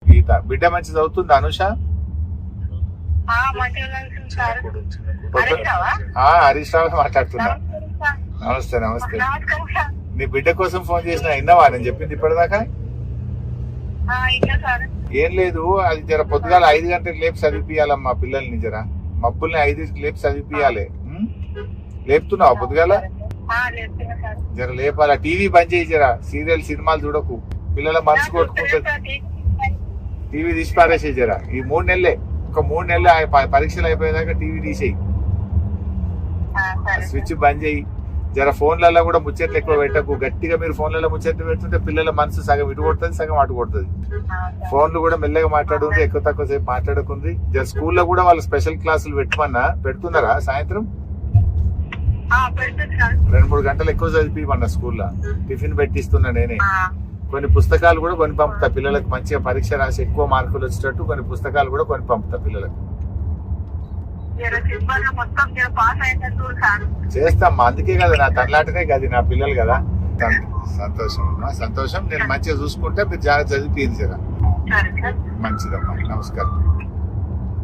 గీత బిడ్డ మంచి చదువుతుంది అనుష. హరీష్ రావు మాట్లాడుతున్నా. నమస్తే నమస్తే. నీ బిడ్డ కోసం ఫోన్ చేసిన విన్నావా నేను చెప్పింది ఇప్పటిదాకా? ఏం లేదు, అది జర పొద్దుగాల 5 గంటలకు లేపి చదివిపియాలమ్మా పిల్లల్ని. జర మబ్బుల్ని 5కి లేపి చదివిపియాలి. లేపుతున్నావా పొద్దుగాల? జర లేపాల. టీవీ బంద్ చేయి, జర సీరియల్ సినిమాలు చూడకు, పిల్లల మనసు కొట్టుకుంటుంది. టీవీ తీసి పారేసేయి జర. ఈ 3 నెలలే, ఒక 3 నెలలు పరీక్షలు అయిపోయేదాకా టీవీ తీసేయి, స్విచ్ బంద్ చేయి. జర ఫోన్లలో కూడా ముచ్చట్లు ఎక్కువ పెట్టకు. గట్టిగా మీరు ఫోన్లలో ముచ్చట్లు పెడుతుంటే పిల్లల మనసు సగం ఇటు కొడుతుంది, సగం అటు కొడుతుంది. ఫోన్లు కూడా మెల్లగా మాట్లాడుకుంది, ఎక్కువ తక్కువ సేపు మాట్లాడుకుంది. జర స్కూల్లో కూడా వాళ్ళు స్పెషల్ క్లాసులు పెట్టమన్నా పెడుతున్నారా? సాయంత్రం 2-3 గంటలు ఎక్కువ చదివిమన్నా స్కూల్లో. టిఫిన్ పెట్టిస్తున్నా నేనే. కొన్ని పుస్తకాలు కూడా కొని పంపుతా పిల్లలకు, మంచిగా పరీక్ష రాసి ఎక్కువ మార్కులు వచ్చేటట్టు కొన్ని పుస్తకాలు కూడా కొని పంపుతా పిల్లలకు. చేస్తామ్మా, అందుకే కదా నా తనలాటనే కదా నా పిల్లలు కదా. సంతోషం అమ్మా, సంతోషం. నేను మంచిగా చూసుకుంటే మీరు జాగ్రత్త చదివించరా. మంచిదమ్మా, నమస్కారం.